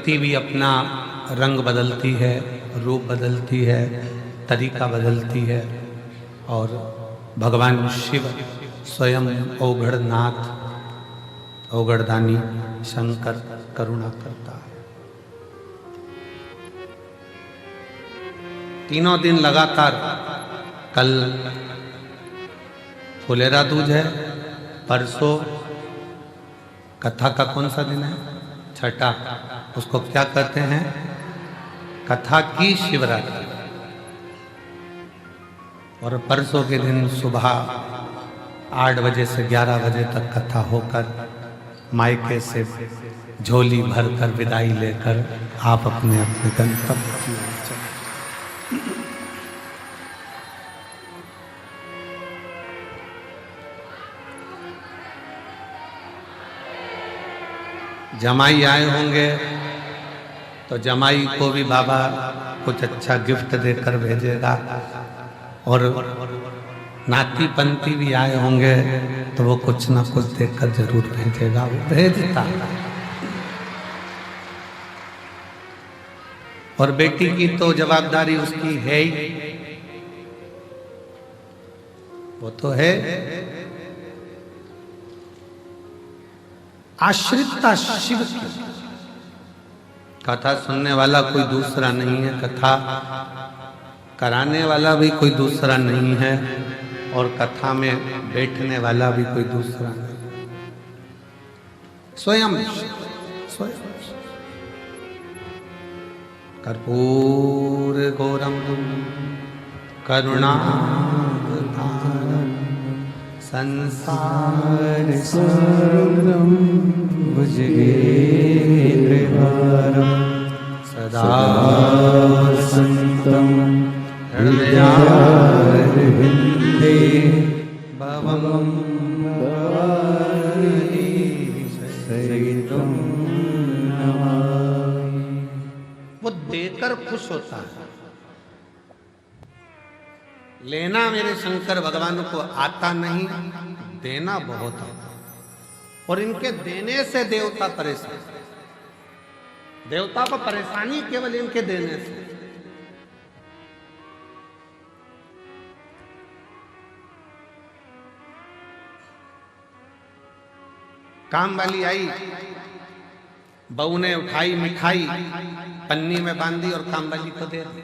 प्रकृति भी अपना रंग बदलती है, रूप बदलती है, तरीका बदलती है, और भगवान शिव स्वयं औघड़नाथ, औघड़दानी शंकर करुणा करता है। तीनों दिन लगातार, कल फुलेरा दूज है, परसों कथा का कौन सा दिन है? छठा। उसको क्या कहते हैं? कथा की शिवरात्रि। और परसों के दिन सुबह 8 बजे से 11 बजे तक कथा होकर मायके से झोली भरकर विदाई लेकर आप अपने अपने गंतव्य की ओर चलें। जमाई आए होंगे तो जमाई को भी बाबा कुछ अच्छा गिफ्ट देकर भेजेगा, और नाती पंती भी आए होंगे तो वो कुछ ना कुछ देकर जरूर भेजेगा, वो भेजता है। और बेटी की तो जवाबदारी उसकी है ही, वो तो है। आश्रितता शिव की। कथा सुनने वाला कोई दूसरा नहीं है, कथा कराने वाला भी कोई दूसरा नहीं है, और कथा में बैठने वाला भी कोई दूसरा नहीं, स्वयं स्वयं। कर्पूर गौरम करुणावतारम संसार सारम भुजगेन्द्रहारम सदा वसन्तं हृदयारविन्दे भवं भवानी सहितं नमामि। वो देकर खुश होता है। लेना मेरे शंकर भगवान को आता नहीं, देना बहुत आता। और इनके देने से देवता परेशान, देवता को परेशानी केवल इनके देने से। काम वाली आई, बहू ने उठाई मिठाई, पन्नी में बांधी और काम वाली को दे दी।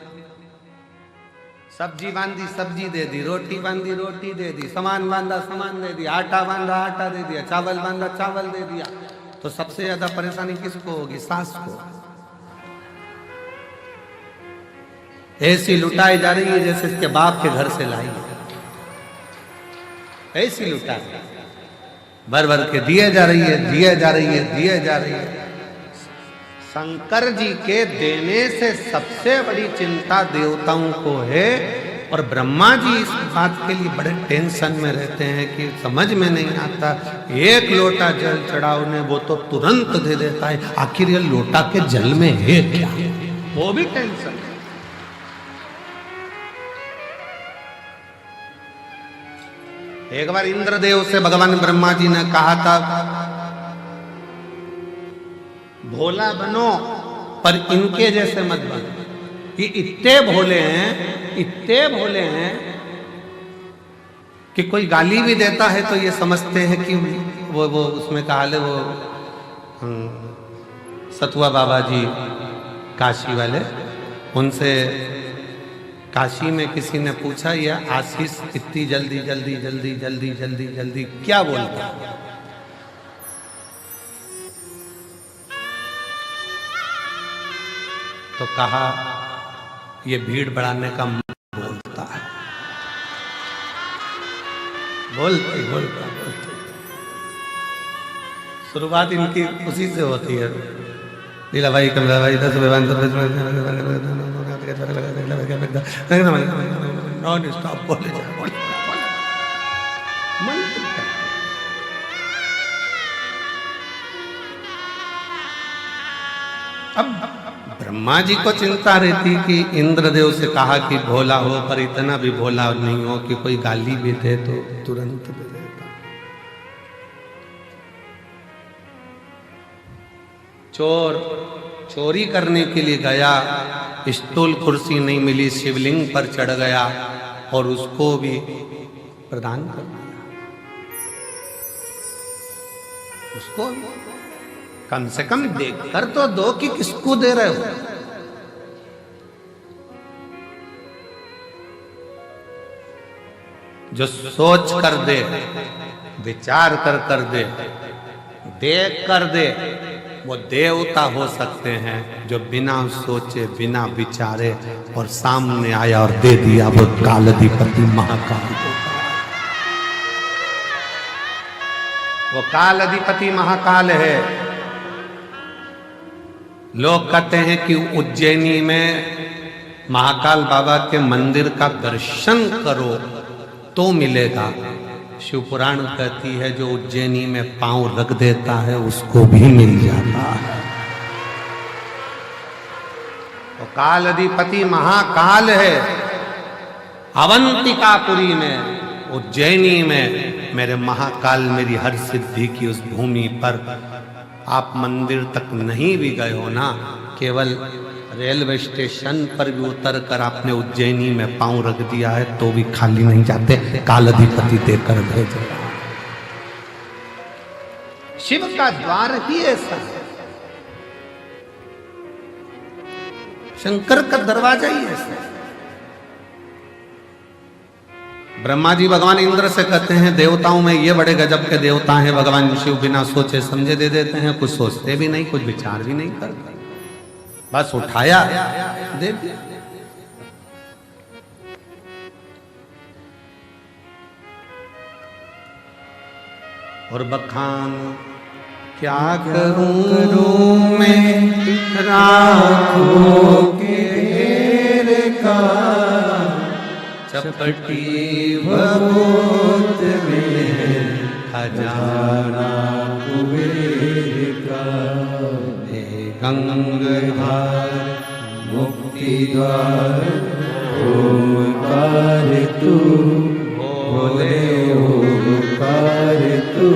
सब्जी बांधी सब्जी दे दी, रोटी बांधी रोटी दे दी, सामान बांधा सामान दे दिया, आटा बांधा आटा दे दिया, चावल बांधा चावल दे दिया। तो सबसे ज्यादा परेशानी किसको होगी? सास को। ऐसी लुटाई जा रही है जैसे इसके बाप के घर से लाई, ऐसी लुटाई भर भर के दिए जा रही है, दिए जा रही है, दिए जा रही है। शंकर जी के देने से सबसे बड़ी चिंता देवताओं को है, और ब्रह्मा जी इस बात के लिए बड़े टेंशन में रहते हैं कि समझ में नहीं आता। एक लोटा जल चढ़ाओ ने वो तो तुरंत दे देता है, आखिर ये लोटा के जल में है क्या? वो भी टेंशन है। एक बार इंद्रदेव से भगवान ब्रह्मा जी ने कहा था, भोला बनो पर इनके जैसे मत बनो। ये इतने भोले हैं, इतने भोले हैं कि कोई गाली भी देता है तो ये समझते हैं कि वो उसमें कहा ले वो सतुआ बाबा जी काशी वाले, उनसे काशी में किसी ने पूछा, ये आशीष इतनी जल्दी जल्दी जल्दी जल्दी जल्दी जल्दी क्या बोलता है? तो कहा ये भीड़ बढ़ाने का बोलता है। बोलते बोलते बोलते शुरुआत इनकी उसी से होती है। लीला भाई कमला भाई 10 नॉन स्टॉप बोले जा। अब ब्रह्मा जी को चिंता रहती कि इंद्रदेव से कहा कि भोला हो, पर इतना भी भोला नहीं हो कि कोई गाली भी दे तो तुरंत दे देता। चोर चोरी करने के लिए गया, स्टूल कुर्सी नहीं मिली, शिवलिंग पर चढ़ गया और उसको भी प्रदान कर दिया। उसको कम से कम देखकर तो दो कि किसको दे रहे हो। जो सोच कर दे, विचार कर दे, देख कर दे, वो देवता हो सकते हैं। जो बिना सोचे बिना विचारे और सामने आया और दे दिया, वो कालाधिपति महाकाल। वो कालाधिपति महाकाल है। लोग कहते हैं कि उज्जैनी में महाकाल बाबा के मंदिर का दर्शन करो तो मिलेगा। शिव पुराण कहती है जो उज्जैनी में पांव रख देता है उसको भी मिल जाता है। तो कालाधिपति महाकाल है। अवंतिकापुरी में, उज्जैनी में मेरे महाकाल मेरी हर सिद्धि की उस भूमि पर आप मंदिर तक नहीं भी गए हो ना, केवल रेलवे स्टेशन पर भी उतर कर आपने उज्जैनी में पांव रख दिया है तो भी खाली नहीं जाते, कालाधिपति देकर भेजेगा। शिव का द्वार ही ऐसा है, शंकर का दरवाजा ही ऐसा है। ब्रह्मा जी भगवान इंद्र से कहते हैं देवताओं में ये बड़े गजब के देवता हैं। भगवान शिव बिना सोचे समझे दे देते हैं, कुछ सोचते भी नहीं, कुछ विचार भी नहीं करते, बस उठाया दे दिया। और बखान क्या करूं मैं राखों के ढेर का, चपटी भगोत में खजाना कुबेर का। गंगाधार मुक्ति द्वार ओमकार तू, बोले ओमकार तू,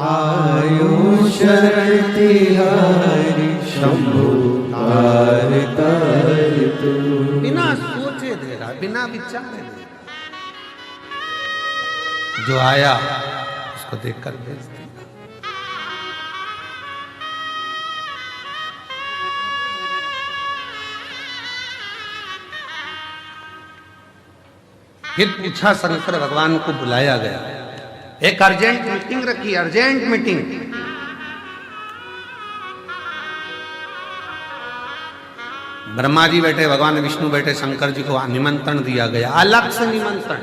आयो शरण तिहारी शंभु तार तार तू। बिना सोचे दे रहा, बिना विचारे दे रहा। जो आया उसको देखकर भेज दिया। फिर पूछा, शंकर भगवान को बुलाया गया, एक अर्जेंट मीटिंग रखी, अर्जेंट मीटिंग। ब्रह्मा जी बैठे, भगवान विष्णु बैठे, शंकर जी को निमंत्रण दिया गया, अलग से निमंत्रण।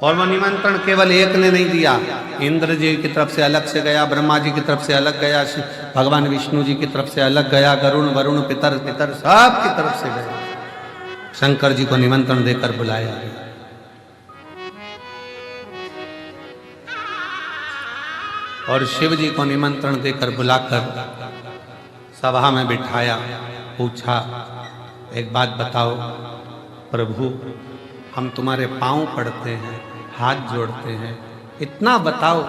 और वो निमंत्रण केवल एक ने नहीं दिया, इंद्र जी की तरफ से अलग से गया, ब्रह्मा जी की तरफ से अलग गया, भगवान विष्णु जी की तरफ से अलग गया, गरुण वरुण पितर पितर सब की तरफ से गया। शंकर जी को निमंत्रण देकर बुलाया गया। और शिव जी को निमंत्रण देकर बुलाकर सभा में बिठाया, पूछा एक बात बताओ प्रभु, हम तुम्हारे पांव पड़ते हैं, हाथ जोड़ते हैं, इतना बताओ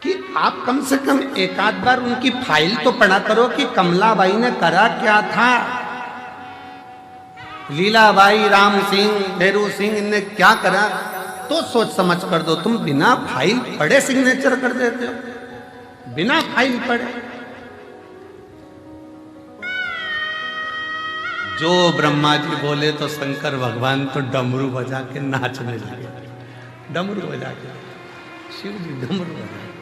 कि आप कम से कम एक आध बार उनकी फाइल तो पढ़ा करो कि कमलाबाई ने करा क्या था, लीलाबाई, राम सिंह, भैरू सिंह इनने क्या करा, तो सोच समझ कर दो। तुम बिना फाइल पढ़े सिग्नेचर कर देते हो, बिना फाइल पढ़े। जो ब्रह्मा जी बोले तो शंकर भगवान तो डमरू बजा के नाचने लगे, डमरू बजा के, शिव जी डमरू बजा के।